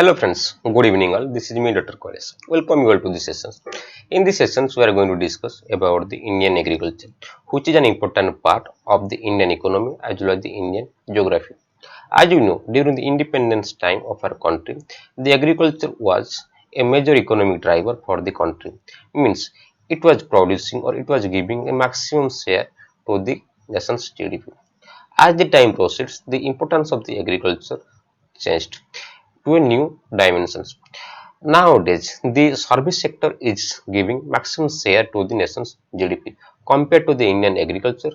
Hello friends, good evening all. This is me Dr. Koresh. Welcome you all to this session. In this session, we are going to discuss about the Indian agriculture, which is an important part of the Indian economy as well as the Indian geography. As you know, during the independence time of our country, the agriculture was a major economic driver for the country. Means it was producing or it was giving a maximum share to the nation's GDP. As the time proceeds, the importance of the agriculture changed to a new dimensions. Nowadays, the service sector is giving maximum share to the nation's GDP compared to the Indian agriculture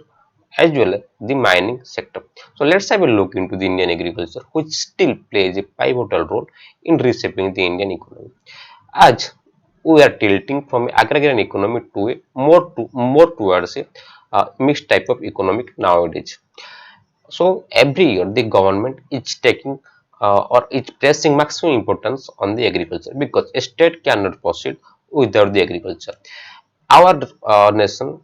as well as the mining sector. So let's have a look into the Indian agriculture, which still plays a pivotal role in reshaping the Indian economy. As we are tilting from agrarian economy to a more towards a mixed type of economic nowadays. So every year the government is taking or is placing maximum importance on the agriculture because a state cannot proceed without the agriculture. Our nation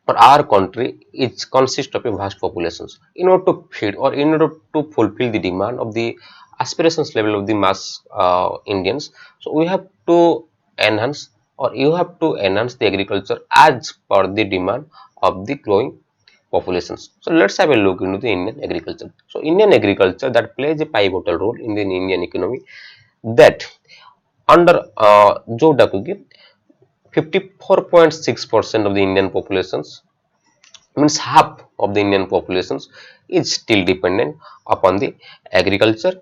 or our country is consists of a vast populations. In order to feed or in order to fulfill the demand of the aspirations level of the mass Indians, so we have to enhance or you have to enhance the agriculture as per the demand of the growing populations. So let's have a look into the Indian agriculture. So Indian agriculture that plays a pivotal role in the Indian economy that under Joe Dakugi 54.6% of the Indian populations means half of the Indian populations is still dependent upon the agriculture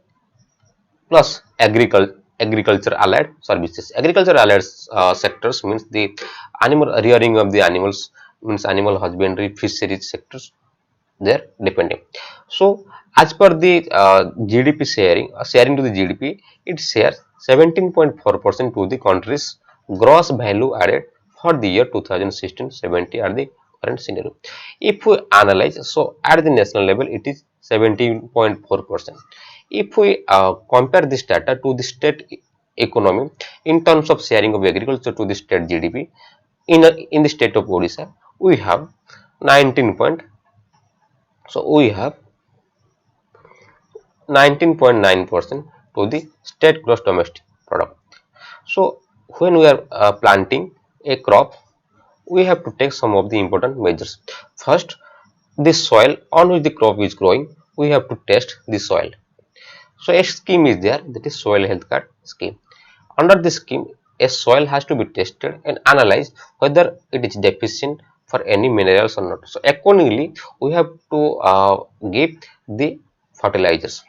plus agriculture allied services. Agriculture allied sectors means the animal rearing of the animals means animal husbandry, fisheries sectors they are depending. So as per the GDP sharing to the GDP, it shares 17.4% to the country's gross value added for the year 2016-17 at the current scenario. If we analyze, so at the national level, it is 17.4%. If we compare this data to the state economy in terms of sharing of agriculture to the state GDP, in the state of Odisha, we have 19. So we have 19.9% to the state gross domestic product. So when we are planting a crop, we have to take some of the important measures. First, the soil on which the crop is growing, we have to test the soil. So a scheme is there, that is soil health card scheme. Under this scheme, a soil has to be tested and analyzed whether it is deficient for any minerals or not. So accordingly, we have to give the fertilizers.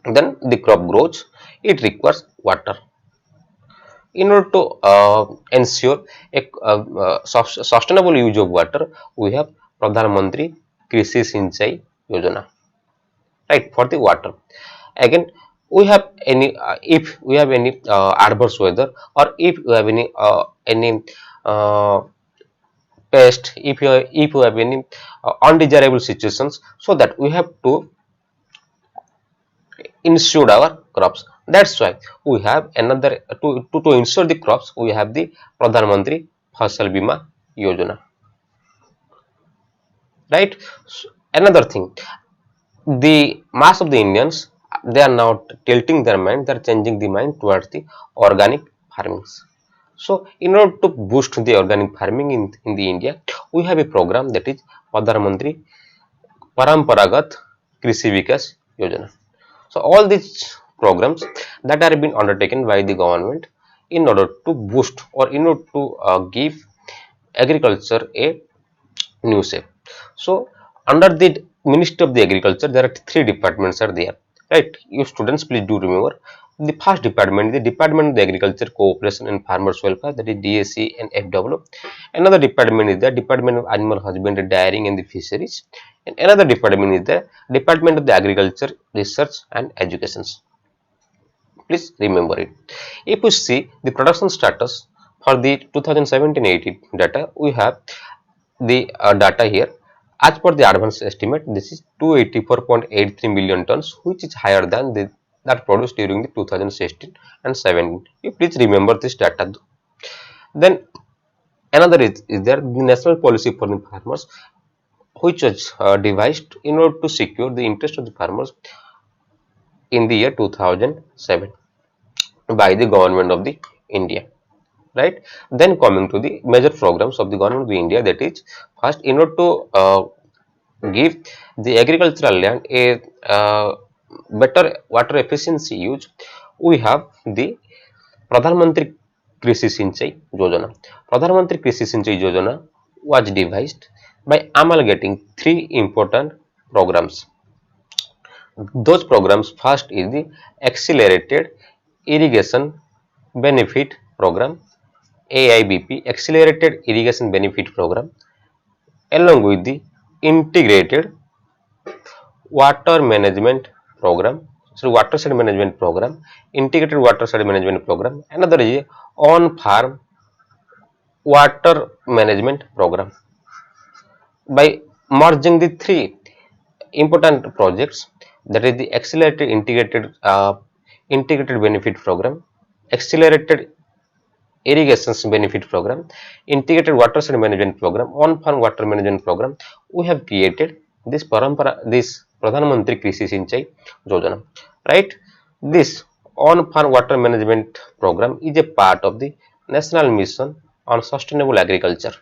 Then the crop grows, it requires water. In order to ensure a sustainable use of water, we have Pradhan Mantri Krishi Sinchai Yojana, right, for the water. Again, we have any if we have any adverse weather or if we have any uh, pest, if you have any undesirable situations, so that we have to insure our crops. That's why we have another to insure the crops. We have the Pradhan Mantri Fasal Bima Yojana, right? So, another thing, the mass of the Indians, they are now tilting their mind, they are changing the mind towards the organic farming. So in order to boost the organic farming in the India, we have a program that is Pradhan Mantri Paramparagat Krishi Vikas Yojana. So all these programs that are being undertaken by the government in order to boost or in order to give agriculture a new shape. So under the Ministry of the Agriculture, there are three departments are there, right? You students, please do remember the first department, the Department of the Agriculture Cooperation and Farmers Welfare, that is DAC and FW. Another department is the Department of Animal Husbandry, Dairying and the Fisheries, and another department is the Department of the Agriculture Research and Education. Please remember it. If we see the production status for the 2017-18 data, we have the data here. As per the advanced estimate, this is 284.83 million tons, which is higher than that produced during the 2016 and 17. You please remember this data. Then another is there the national policy for the farmers, which was devised in order to secure the interest of the farmers in the year 2007. by the government of the India, right? Then coming to the major programs of the government of the India, that is, first, in order to give the agricultural land a better water efficiency use, we have the Pradhan Mantri Krishi Sinchai Yojana. Pradhan Mantri Krishi Sinchai Yojana was devised by amalgamating three important programs. Those programs, first is the Accelerated Irrigation Benefit Program, AIBP, Accelerated Irrigation Benefit Program, along with the Integrated Water Management Program, so Watershed Management Program, Integrated Watershed Management Program. Another is On Farm Water Management Program. By merging the three important projects, that is the Accelerated Integrated Benefit Program, Accelerated Irrigation Benefit Program, Integrated Watershed Management Program, On Farm Water Management Program, we have created this Pradhan Mantri Krishi Sinchai Yojana, right? This On Farm Water Management Program is a part of the National Mission on Sustainable Agriculture,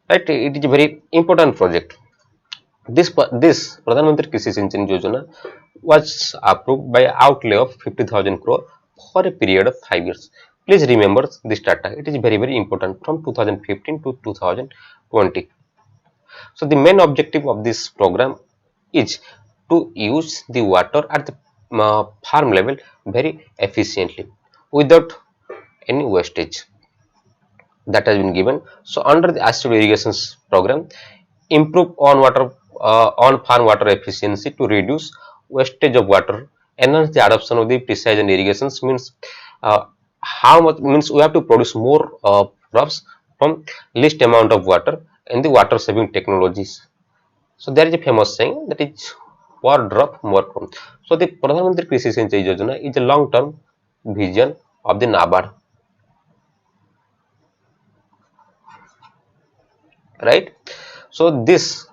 right? It is a very important project. This Pradhan Mantri Krishi Sinchai Yojana was approved by outlay of 50,000 crore for a period of 5 years. Please remember this data. It is very important from 2015 to 2020. So the main objective of this program is to use the water at the farm level very efficiently without any wastage that has been given. So under the assisted irrigation program, improve on farm water efficiency to reduce wastage of water, enhance the adoption of the precision irrigations, means how much, means we have to produce more crops from least amount of water in the water saving technologies. So there is a famous saying that is per drop more crop. So the Pradhan Mantri Krishi Sinchai Yojana is a long term vision of the NABARD, right? So this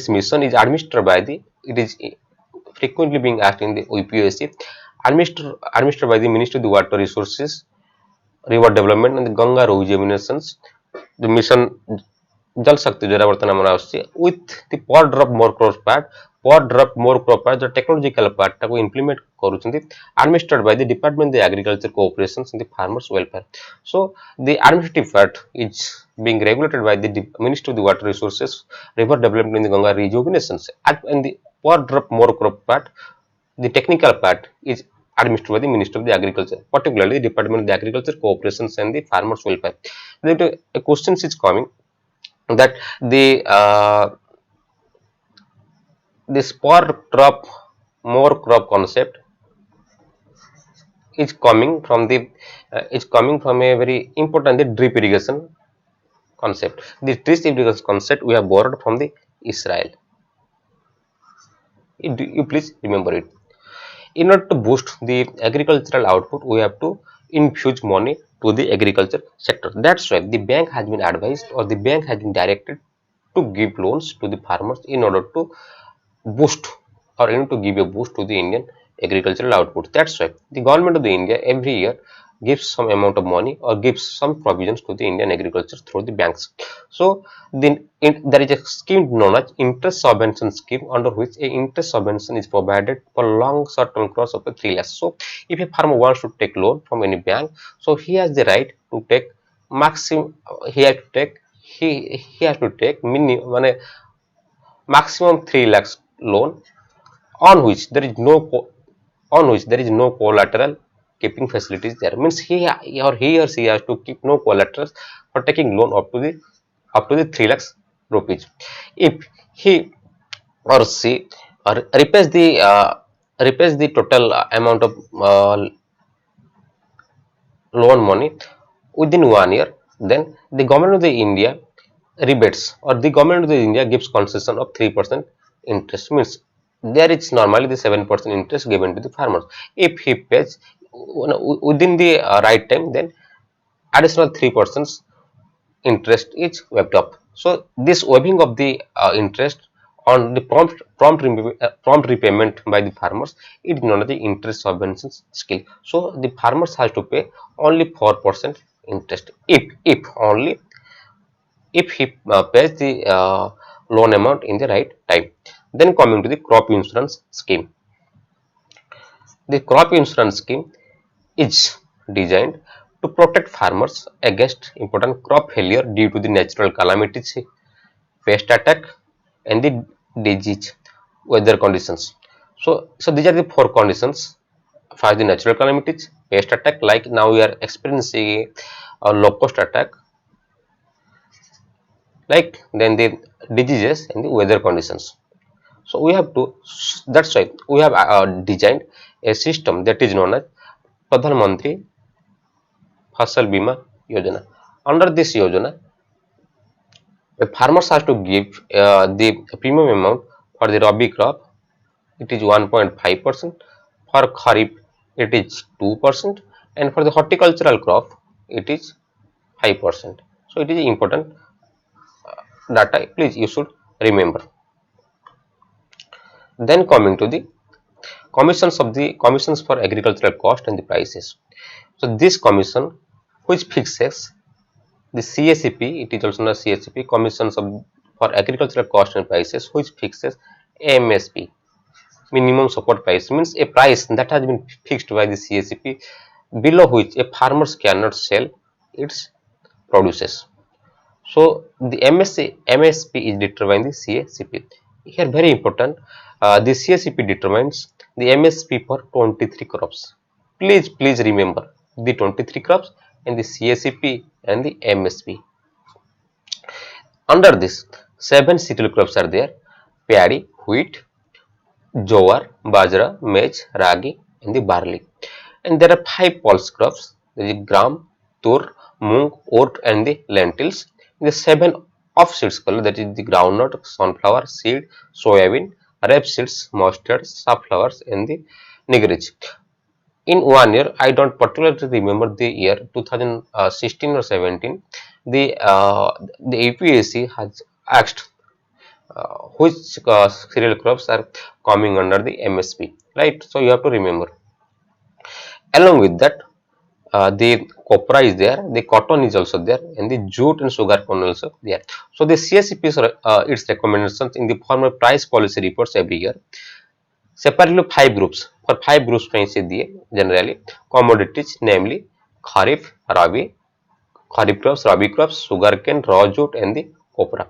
mission is administered by the, it is frequently being asked in the UPSC, administered by the Ministry of the Water Resources, River Development and the Ganga Rejuvenations. The mission Jal Shakti ଯୋଉଟା ବର୍ତ୍ତମାନ ଆମର ଆସୁଛି with the per drop more crop part the technological part ଟାକୁ implement କରୁଛନ୍ତି, administered by the Department of the Agriculture Cooperations and the Farmers Welfare. So the administrative part is being regulated by the Ministry of the Water Resources, River Development and the Ganga Rejuvenations, and the per drop more crop part, the technical part is administered by the Ministry of the Agriculture, particularly the Department of the Agriculture Cooperations and the Farmers Welfare. Then a question is coming that this per crop more crop concept is coming from a very important, the drip irrigation concept. The drip irrigation concept we have borrowed from the Israel. You please remember it. In order to boost the agricultural output, we have to infuse money to the agriculture sector. That's why the bank has been advised, or the bank has been directed to give loans to the farmers in order to boost, or in order to give a boost to the Indian agricultural output. That's why the government of the India every year gives some amount of money or gives some provisions to the Indian agriculture through the banks. So there is a scheme known as interest subvention scheme, under which a interest subvention is provided for long short-term crops of 3 lakhs. So if a farmer wants to take loan from any bank, so he has the right to take maximum, he has to take minimum maximum 3 lakhs loan, on which there is no collateral keeping facilities there, means he or she has to keep no collateral for taking loan up to the 3 lakhs rupees. If he or she repays the total amount of loan money within 1 year, then the government of the India rebates, or the government of the India gives concession of 3% interest, means there is normally the 7% interest given to the farmers. If he pays within the right time, then additional 3% interest is waived off. So this waiving of the interest on the prompt repayment by the farmers. It is known as the interest subvention scheme. So the farmers has to pay only 4% interest if he pays the loan amount in the right time. Then coming to the crop insurance scheme. The crop insurance scheme is designed to protect farmers against important crop failure due to the natural calamities, pest attack, and the disease weather conditions. So these are the four conditions. First, the natural calamities, pest attack, like now we are experiencing a locust attack, like then the diseases and the weather conditions. So we have to, that's why we have designed a system that is known as Pradhan Mantri Fasal Bima Yojana. Under this Yojana, a farmer has to give the premium amount for the Rabi crop. It is 1.5%. For Kharif, it is 2%, and for the horticultural crop, it is 5%. So it is important data. Please, you should remember. Then coming to the commissions for agricultural cost and the prices. So this commission, which fixes the CACP, it is also known as CACP, commissions for agricultural cost and prices, which fixes MSP, minimum support price, means a price that has been fixed by the CACP below which a farmers cannot sell its produces. So the MSP is determined by the CACP. Here very important, the CACP determines the MSP for 23 crops. Please remember the 23 crops and the CACP and the MSP. Under this, 7 cereal crops are there: paddy, wheat, jowar, bajra, maize, ragi, and the barley. And there are 5 pulse crops: the gram, tur, mung, oat, and the lentils. The 7 offseeds color, that is the groundnut, sunflower, seed, soybean, rapeseeds, mustard, safflowers, and the nigris. In 1 year, I don't particularly remember the year 2016 or 17. The APSC has asked which cereal crops are coming under the MSP, right? So you have to remember. Along with that, the copra is there, the cotton is also there, and the jute and sugar cane also there. So the CSCP is its recommendations in the form of price policy reports every year. Separately 5 groups. For 5 groups generally commodities, namely kharif, rabi crops, sugarcane, raw jute, and the copra.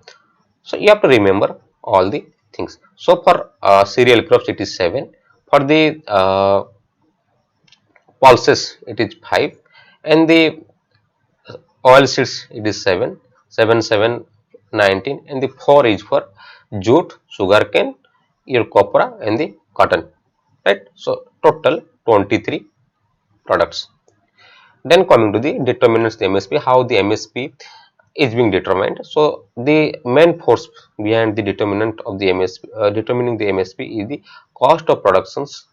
So you have to remember all the things. So for cereal crops it is 7. For the pulses it is 5, and the oil seeds it is 7, 7, 7, 19, and the 4 is for jute, sugarcane, your copra, and the cotton, right? So total 23 products. Then coming to the determinants, the MSP, how the MSP is being determined. So the main force behind the determinant of the MSP, determining the MSP, is the cost of productions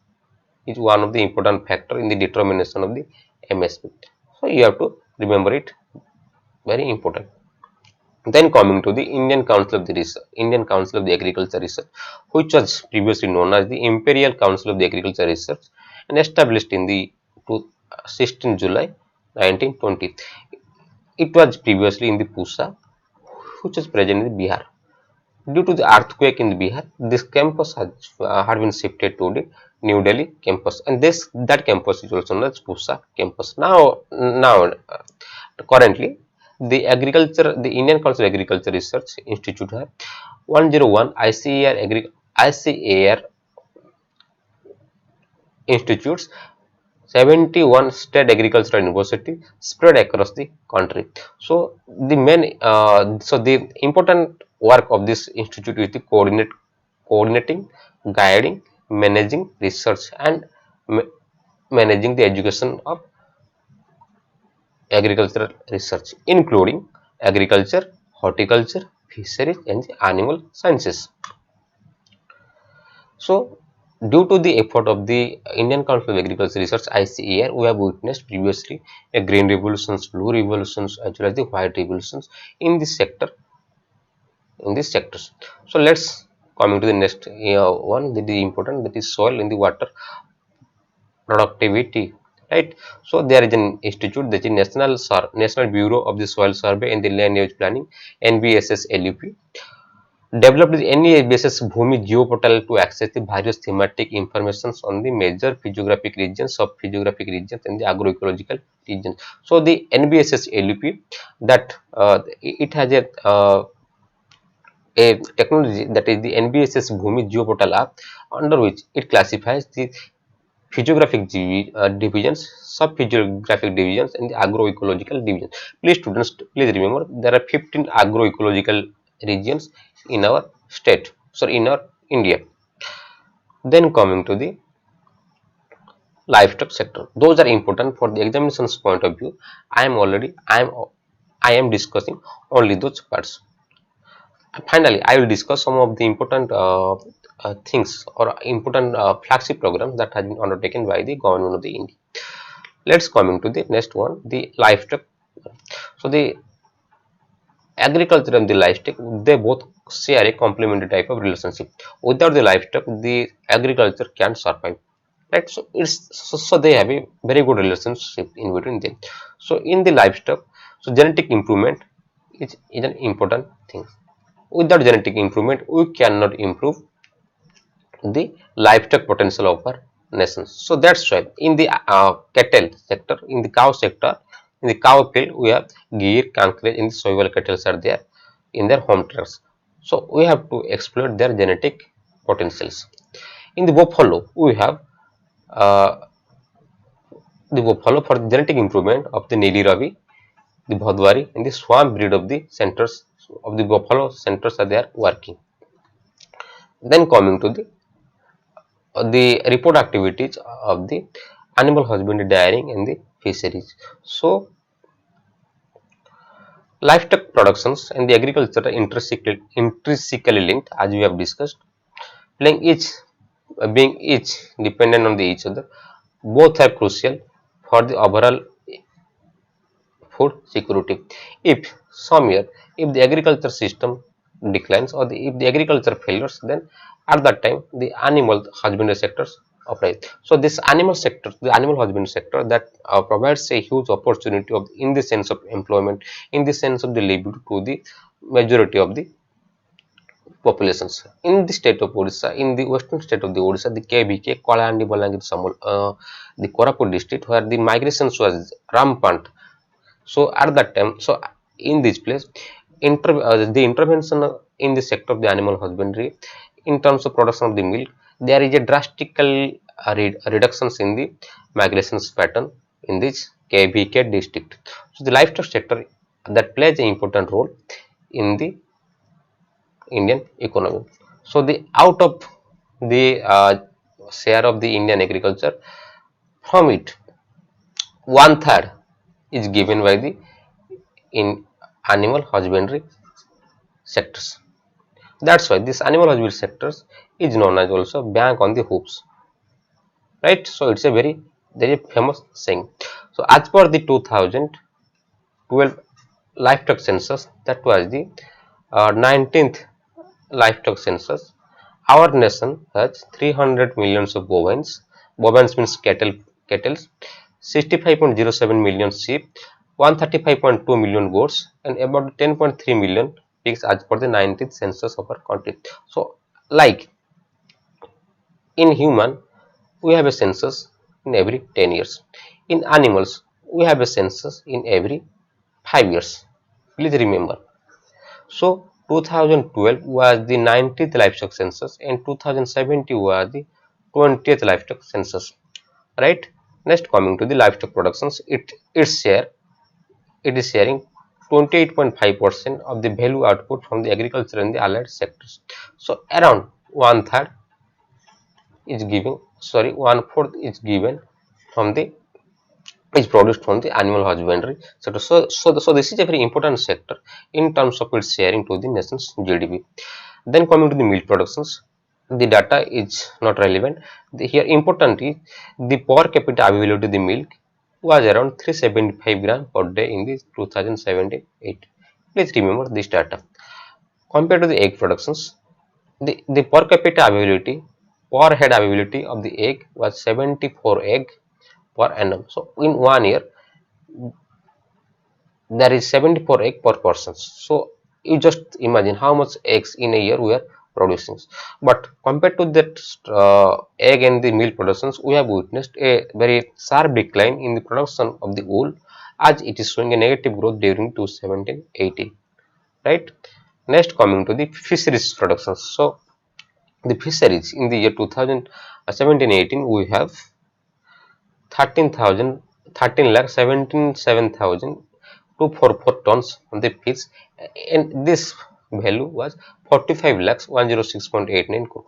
is one of the important factor in the determination of the MSP. So you have to remember it, very important. Then coming to the Indian Council of the Research, Indian Council of the Agriculture Research, which was previously known as the Imperial Council of the Agriculture Research, and established in the 16 July 1920. It was previously in the Pusa, which was present in Bihar. Due to the earthquake in Bihar, this campus had been shifted to the New Delhi campus, and that campus is also known as Pusa campus. Currently, the Indian Council of Agriculture Research Institute have 101 ICAR institutes, 71 state agricultural university spread across the country. So the important work of this institute is the coordinating, guiding, managing research, and managing the education of agricultural research, including agriculture, horticulture, fisheries, and the animal sciences. So, due to the effort of the Indian Council of Agriculture Research (ICAR), we have witnessed previously a green revolutions, blue revolutions, as well as the white revolutions in this sector, in these sectors. So let's Coming to the next one, that is important, that is soil in the water productivity, right? So there is an institute, that is National Bureau of the Soil Survey and the Land Use Planning, NBSSLUP, developed the NEBSS Bhumi geoportal to access the various thematic informations on the major physiographic regions, sub-physiographic regions and the agroecological regions. So the NBSS LUP, that it has a technology, that is the NBSS Bhumi geoportal app, under which it classifies the physiographic divisions, sub-physiographic divisions and the agroecological divisions. Please students, please remember, there are 15 agroecological regions in our state, sorry, in our India. Then coming to the livestock sector, those are important for the examinations point of view. I am discussing only those parts. Finally, I will discuss some of the important things or important flagship programs that have been undertaken by the government of the India. Let's coming to the next one, the livestock. So the agriculture and the livestock, they both share a complementary type of relationship. Without the livestock, the agriculture can't survive. Right? So so they have a very good relationship in between them. So in the livestock, so genetic improvement is an important thing. Without genetic improvement, we cannot improve the livestock potential of our nations. So that's why in the cattle sector, in the cow sector, in the cow field, we have Gir, Kankrej, in the Soiwal cattle are there in their home turfs. So we have to exploit their genetic potentials. In the buffalo, we have uh, the buffalo for the genetic improvement of the Nili Ravi, the Bhadwari, and the swamp breed of the centers of the buffalo centers are there working. Then coming to the report activities of the animal husbandry, dairying and the fisheries. So livestock productions and the agriculture are intrinsically linked, as we have discussed, playing each being each dependent on the each other. Both are crucial for the overall food security. If some year, if the agriculture system declines or if the agriculture failures, then at that time the animal husbandry sectors operate. So this animal sector, the animal husbandry sector, that provides a huge opportunity of, in the sense of employment, in the sense of the livelihood to the majority of the populations in the state of Odisha, in the western state of the Odisha, the KBK, Kalahandi, Balangir, Samul, the Koraput district, where the migrations was rampant. So at that time, so in this place, the intervention in the sector of the animal husbandry, in terms of production of the milk, there is a drastical reductions in the migrations pattern in this KBK district. So the livestock sector, that plays an important role in the Indian economy. So the out of the share of the Indian agriculture, from it, one third is given by the in animal husbandry sectors. That's why this animal husbandry sectors is known as also bank on the hoops, right? So it's a very famous saying. So as per the 2012 livestock census, that was the 19th livestock census, our nation has 300 millions of bovines. Bovines means cattle, 65.07 million sheep, 135.2 million goats, and about 10.3 million pigs as per the 19th census of our country. So, like in human, we have a census in every 10 years. In animals, we have a census in every 5 years. Please remember. So 2012 was the 90th livestock census and 2017 was the 20th livestock census, right? Next, coming to the livestock productions, it is sharing 28.5% of the value output from the agriculture and the allied sectors. So around one third is given, sorry, one fourth is given from the is produced from the animal husbandry sector. So this is a very important sector in terms of its sharing to the nation's GDP. Then coming to the milk productions, the data is not relevant. Here important is the per capita availability of the milk was around 375 gram per day in the 2017-8. Please remember this data. Compared to the egg productions, The per capita availability, per head availability of the egg was 74 egg per annum. So in 1 year there is 74 egg per person. So you just imagine how much eggs in a year we are producing. But compared to that egg and the milk productions, we have witnessed a very sharp decline in the production of the wool, as it is showing a negative growth during 2017-18, right? Next, coming to the fisheries productions. So the fisheries in the year 2017-18, we have 13,000 lakh 17,744 tons of the fish, and this value was 45 lakhs 106.89 crore.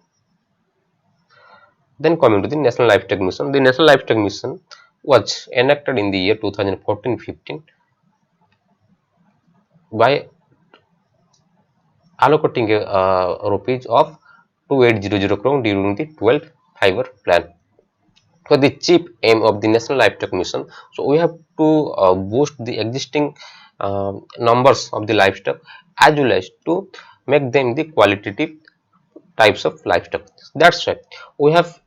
Then coming to the National Livestock Mission, the National Livestock Mission was enacted in the year 2014-15 by allocating a rupees of 2800 crore during the 12th five-year plan. For the chief aim of the National Livestock Mission, so we have to boost the existing numbers of the livestock, as well as to make them the qualitative types of livestock. That's why we have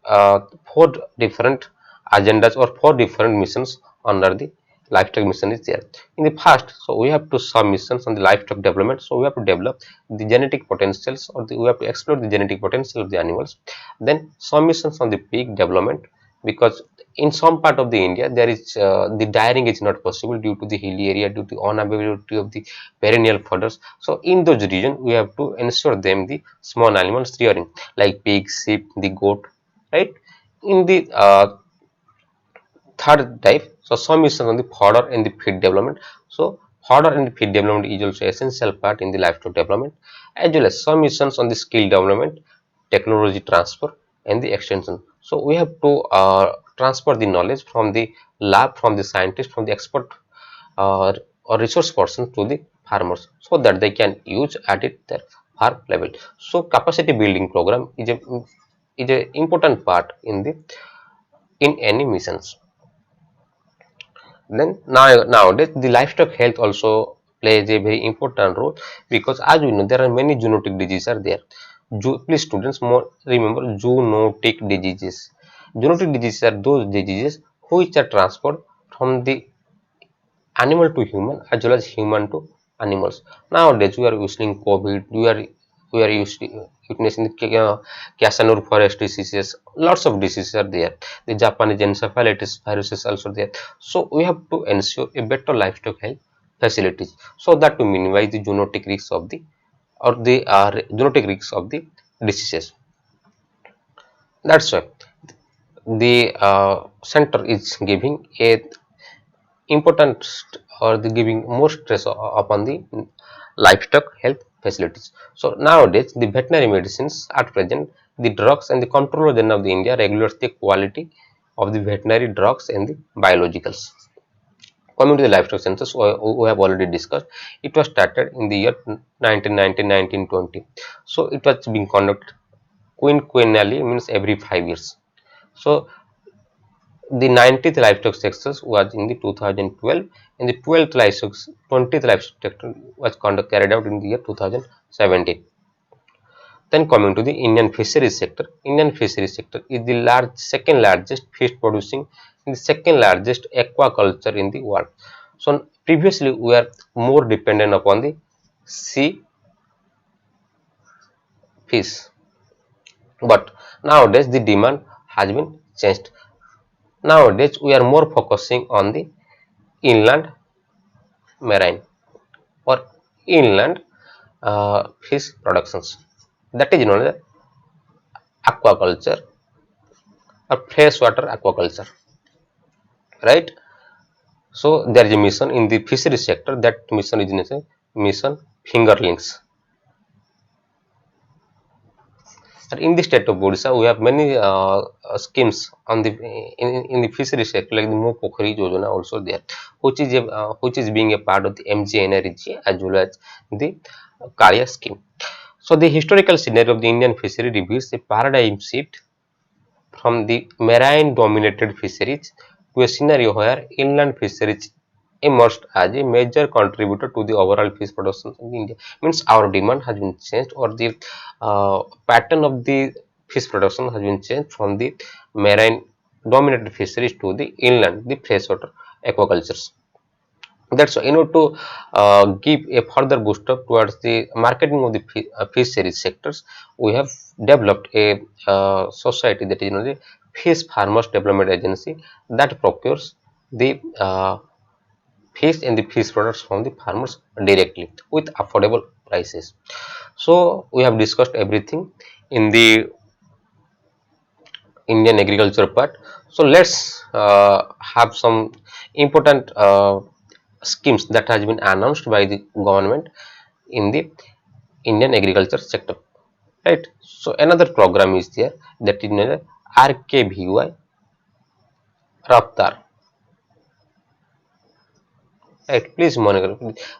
four different agendas or four different missions under the livestock mission is there. In the past, so we have to some missions on the livestock development. So we have to develop the genetic potentials, or we have to explore the genetic potential of the animals. Then some missions on the pig development, because in some part of the India there is the dairying is not possible due to the hilly area, due to unavailability of the perennial fodders. So in those regions we have to ensure them the small animals rearing like pig, sheep, the goat, right? In the third type, so some is on the fodder and the feed development. So fodder and the feed development is also essential part in the livestock development, as well as some missions on the skill development, technology transfer, and the extension. So we have to transfer the knowledge from the lab, from the scientist, from the expert uh, or resource person to the farmers, so that they can use at it their farm level. So capacity building program is a important part in the in any missions. Then nowadays the livestock health also plays a very important role, because as we know there are many zoonotic diseases are there. Please students, more remember zoonotic diseases. Zoonotic diseases are those diseases which are transferred from the animal to human as well as human to animals. Nowadays we are using COVID, we are witnessing the Casanova forest diseases. Lots of diseases are there. The Japanese encephalitis virus is also there. So we have to ensure a better livestock health facilities, so that to minimize the zoonotic risks of the zoonotic risks of the diseases. That's why the center is giving a important or the giving more stress upon the livestock health facilities. So nowadays the veterinary medicines at present, the drugs and the controller general of the India regulates the quality of the veterinary drugs and the biologicals. Coming to the livestock census, we have already discussed. It was started in the year 1920. So it was being conducted quinquennially, means every 5 years. So the 90th livestock census was in the 2012, and the 12th livestock 20th livestock census was carried out in the year 2017. Then coming to the Indian fisheries sector, Indian fisheries sector is the second largest fish producing and the second largest aquaculture in the world. So previously we are more dependent upon the sea fish, but nowadays the demand has been changed. Nowadays we are more focusing on the inland marine or inland fish productions, that is known as aquaculture or freshwater aquaculture, right? So there is a mission in the fisheries sector, that mission is known as mission fingerlings. And in the state of Odisha we have many schemes on the in the fisheries sector, like the Mo Pokhari Yojana also there, which is being a part of the MGNRG as well as the Kaliya scheme. So the historical scenario of the Indian fishery reveals a paradigm shift from the marine dominated fisheries to a scenario where inland fisheries emerged as a major contributor to the overall fish production in India. Means our demand has been changed, or the pattern of the fish production has been changed from the marine dominated fisheries to the inland, the freshwater aquacultures. That's why, to give a further boost up towards the marketing of the fisheries sectors, we have developed a society, that is the Fish Farmers Development Agency, that procures the fish and the fish products from the farmers directly with affordable prices. So we have discussed everything in the Indian agriculture part. So let's have some important schemes that has been announced by the government in the Indian agriculture sector. Right. So another program is there, that is known as RKVY Raftar. Right. Please monitor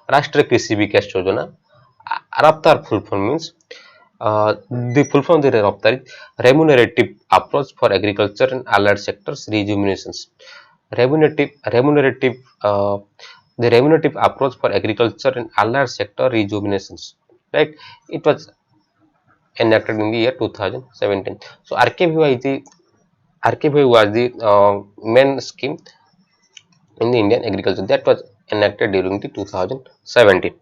Rashtriya Krishi Vikas Yojana. Raftar full form means, the full form of the Raftar is remunerative approach for agriculture and allied sectors rejuvenations. Remunerative the remunerative approach for agriculture and allied sector rejuvenations. Right. It was enacted in the year 2017. So RKVY was the main scheme in the Indian agriculture that was enacted during the 2017.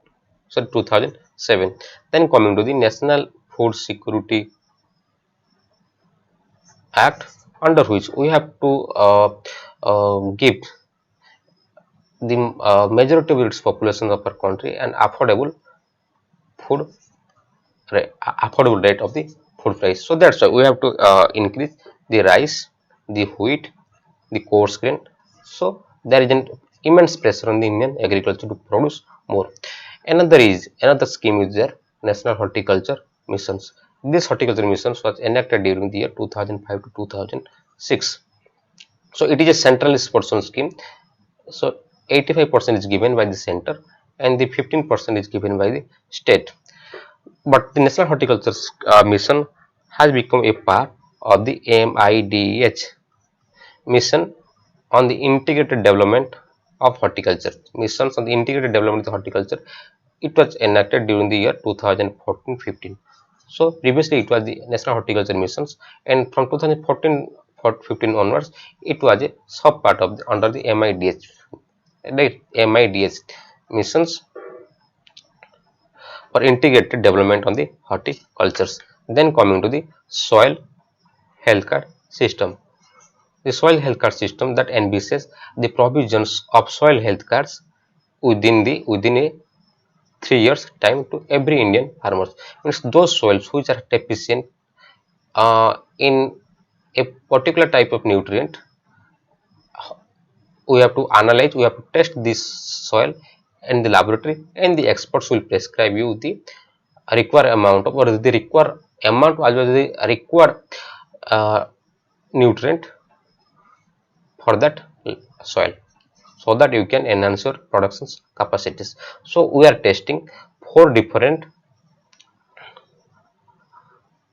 So 2007. Then coming to the National Food Security Act, under which we have to give the majority of its population of our country an food affordable rate of the food price. So that's why we have to increase the rice, the wheat, the coarse grain. So there is an immense pressure on the Indian agriculture to produce more. Another scheme is there, National Horticulture Missions. This horticulture missions was enacted during the year 2005 to 2006. So it is a centralized portion scheme. So 85% is given by the center and the 15% is given by the state. But the National Horticulture Mission has become a part of the MIDH mission on the integrated development of horticulture. Missions on the integrated development of horticulture. It was enacted during the year 2014-15. So previously it was the National Horticulture Missions, and from 2014-15 onwards, it was a sub part of under the MIDH, right? MIDH missions for integrated development on the horticultures. Then coming to the soil health card system. The soil health card system that envisages the provisions of soil health cards within a 3 years time to every Indian farmers. Means those soils which are deficient in a particular type of nutrient, we have to analyze, we have to test this soil in the laboratory, and the experts will prescribe you the required amount of, or the required amount as well as the required uh, nutrient for that soil, so that you can enhance your production capacities. So we are testing four different,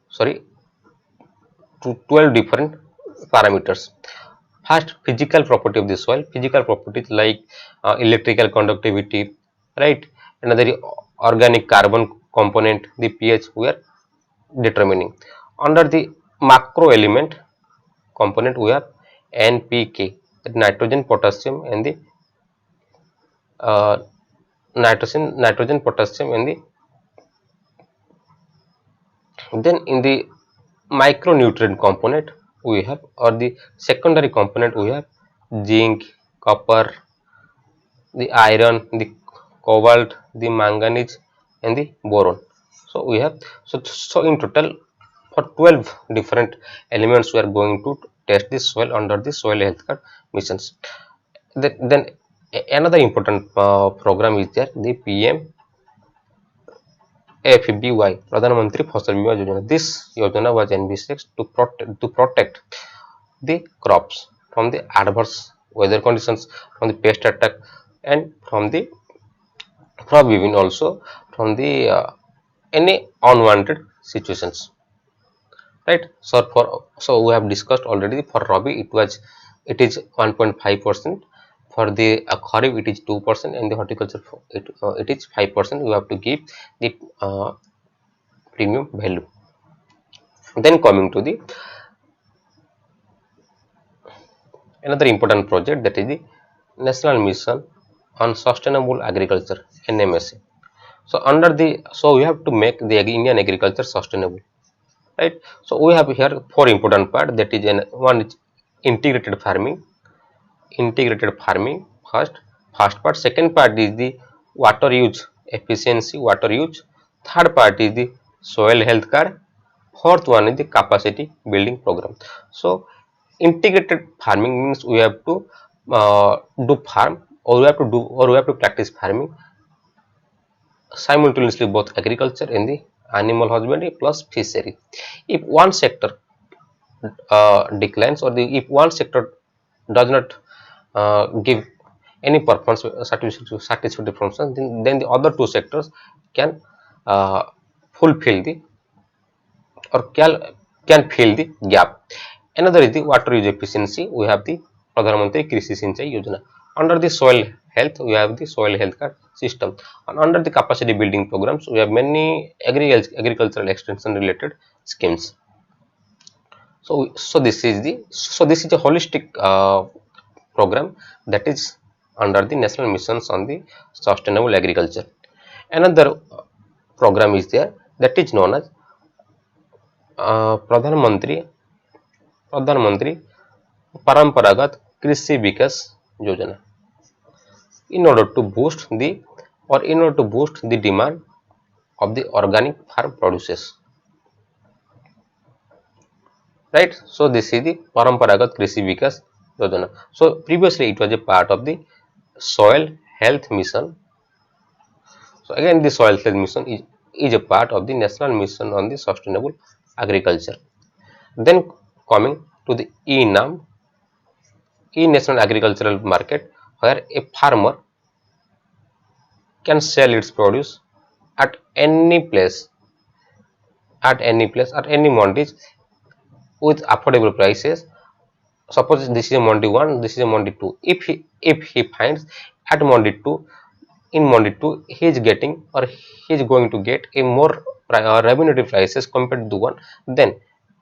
sorry, to 12 different parameters. First, physical property of the soil. Physical properties like electrical conductivity, right? Another, organic carbon component, the pH we are determining. Under the macro element component, we have NPK, nitrogen, potassium, and the uh, nitrogen, potassium, and the, then in the micronutrient component we have, or the secondary component, we have zinc, copper, the iron, the cobalt, the manganese, and the boron. So we have, so in total for 12 different elements we are going to test this soil under the soil health card missions. Then another important program is there, the PMFBY, Pradhan Mantri Fasal Bima Yojana. This yojana was envisaged to protect the crops from the adverse weather conditions, from the pest attack, and from the crop weaving, also from the any unwanted situations, right? So we have discussed already, for Rabi it is 1.5%, For the kharif it is 2% and the horticulture it is 5%. You have to give the premium value. Then coming to the another important project, that is the National Mission on Sustainable Agriculture, NMSA. So under the, so we have to make the Indian agriculture sustainable, right? So we have here four important part, that is one is integrated farming. First part. Second part is the water use efficiency, water use. Third part is the soil health care. Fourth one is the capacity building program. So integrated farming means we have to do farm, or we have to practice farming simultaneously, both agriculture and the animal husbandry plus fishery. If one sector declines, or if one sector does not give any performance satisfactory function, then the other two sectors can fulfill the, or can fill the gap. Another is the water use efficiency. We have the Pradhan Mantri Krishi Sinchai Yojana. Under the soil health, we have the soil health card system. And under the capacity building programs, we have many agricultural extension related schemes. So this is a holistic program that is under the national missions on the sustainable agriculture. Another program is there, that is known as Pradhan Mantri Paramparagat Krishi Vikas Yojana. In order to boost the demand of the organic farm produces, right? So this is the Paramparagat Krishi Vikas Yojana. So previously it was a part of the soil health mission. So again the soil health mission is a part of the national mission on the sustainable agriculture. Then coming to the e-NAM, e-national agricultural market, where a farmer can sell its produce at any place, at any mandis with affordable prices. Suppose this is a mandi 1, this is a mandi 2. If he finds at mandi 2, in mandi 2 he is getting, or he is going to get a more remunerative prices compared to the one, then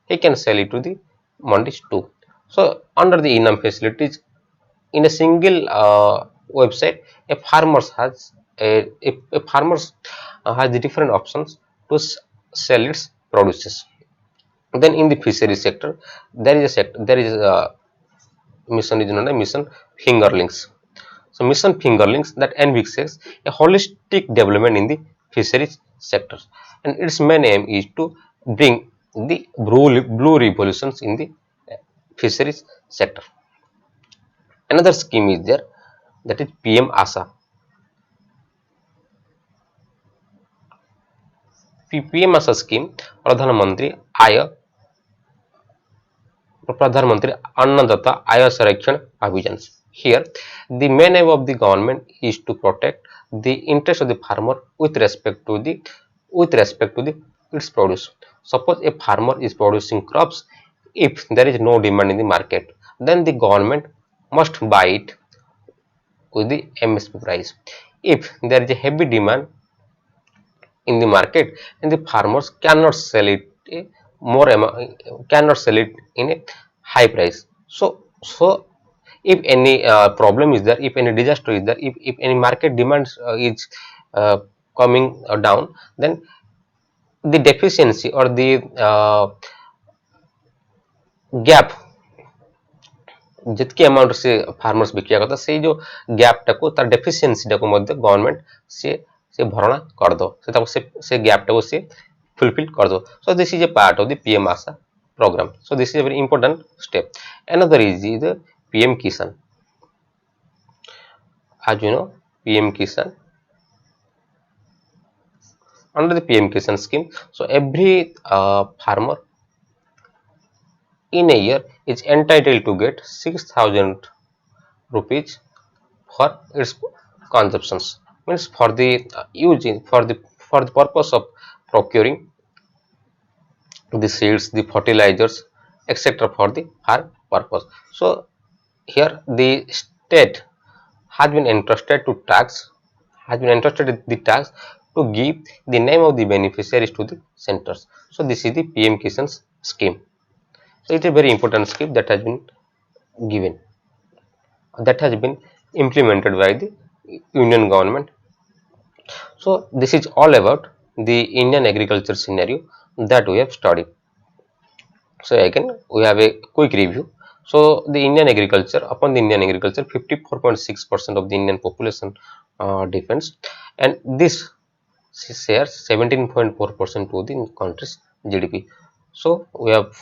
he can sell it to the mandis 2. So under the e-NAM facilities, in a single website, a farmers has has the different options to sell its produces. Then in the fishery sector, there is a mission is known as mission fingerlings. So mission fingerlings that envisages a holistic development in the fisheries sector, and its main aim is to bring the blue revolutions in the fisheries sector. Another scheme is there, that is PM ASA. PM ASA scheme, Pradhan Mantri Annadata Aya Sarakshan Abhijans. Here, the main aim of the government is to protect the interest of the farmer with respect to its produce. Suppose a farmer is producing crops, if there is no demand in the market, then the government must buy it with the MSP price. If there is a heavy demand in the market, and the farmers cannot sell it cannot sell it in a high price. So if any problem is there, if any disaster is there, if any market demand is coming down, then the deficiency or the gap, जितकी amount से farmers बिकिया करता से जो gap टाको तार deficiency टाको मध्य government से भरणा कर दो से गैप टाको से fulfill कर दो. So this is a part of the PM ASA program. So this is a very important step. Another is the PM Kisan. As you know, PM Kisan, under the PM Kisan scheme, so every farmer in a year is entitled to get 6,000 rupees for its consumptions, means for the using for the purpose of procuring the seeds, the fertilizers, etc. for the farm purpose. So here the state has been entrusted to tax has been entrusted with the task to give the name of the beneficiaries to the centers. So this is the PM Kisan's scheme. So it is a very important scheme that has been given, that has been implemented by the union government. So this is all about the Indian agriculture scenario that we have studied. So again, we have a quick review. So the Indian agriculture, upon the Indian agriculture, 54.6% of the Indian population depends, and this shares 17.4% to the country's GDP. So we have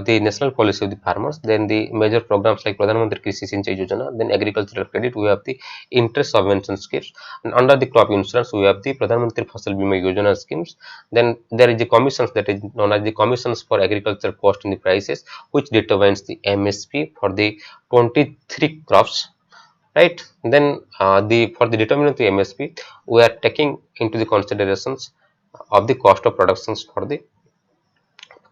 the national policy of the farmers, then the major programs like Pradhan Mantri Krishi Sinchai Yojana, then agricultural credit, we have the interest subvention schemes, and under the crop insurance we have the Pradhan Mantri Fasal Bima Yojana schemes. Then there is the commissions, that is known as the commissions for agriculture cost and the prices, which determines the MSP for the 23 crops, right. Then the for the determinant of the MSP, we are taking into the considerations of the cost of productions for the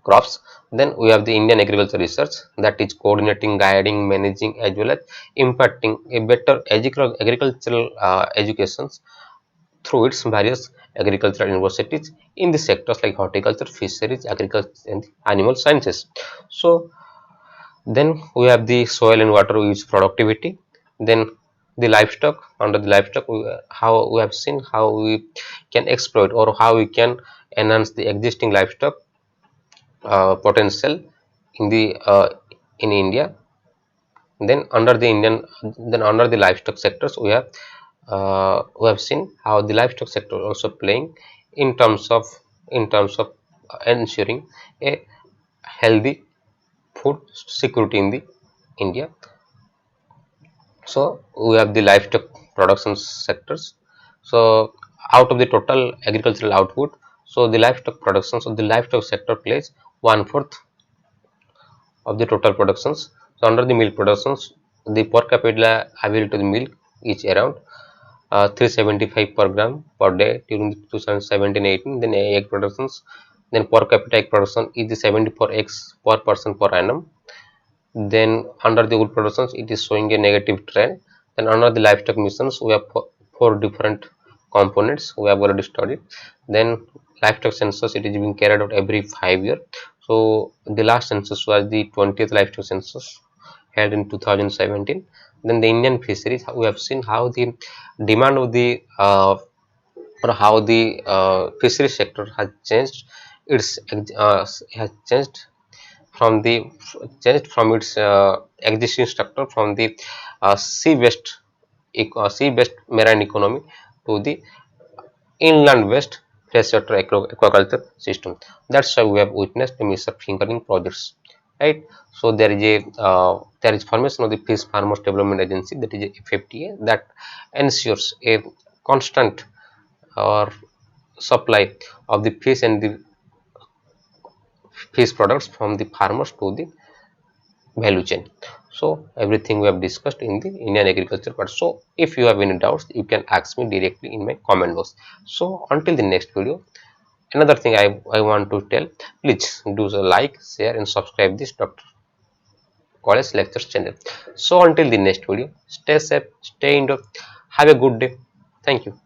crops. Then we have the Indian agriculture research, that is coordinating, guiding, managing, as well as imparting a better agricultural educations through its various agricultural universities in the sectors like horticulture, fisheries, agriculture, and animal sciences. So then we have the soil and water use productivity. Then the livestock, under the livestock, how we have seen how we can exploit or how we can enhance the existing livestock potential in the in India. Then under the livestock sectors, we have seen how the livestock sector also playing in terms of ensuring a healthy food security in the India. So we have the livestock production sectors. So out of the total agricultural output, so the livestock production, so the livestock sector plays 1/4 of the total productions. So under the milk productions, the per capita available to the milk is around 375 per gram per day during the 2017-18. Then egg productions, then per capita egg production is the 74 eggs per person per annum. Then under the wool productions, it is showing a negative trend. Then under the livestock missions, we have four different components we have already studied. Then livestock census, it is being carried out every 5 years. So the last census was the 20th livestock census held in 2017. Then the Indian fisheries, we have seen how the demand of the or how the fisheries sector has changed. It's has changed from its existing structure from the sea based marine economy to the inland based freshwater aquaculture system. That's why we have witnessed the major fingering projects, right. So there is formation of the Fish Farmers Development Agency, that is a FFTA, that ensures a constant or supply of the fish and the fish products from the farmers to the value chain. So everything we have discussed in the Indian agriculture part. So if you have any doubts, you can ask me directly in my comment box. So until the next video, another thing I want to tell, please do so, like, share and subscribe this Dr. College Lectures channel. So until the next video, stay safe, stay indoor, have a good day. Thank you.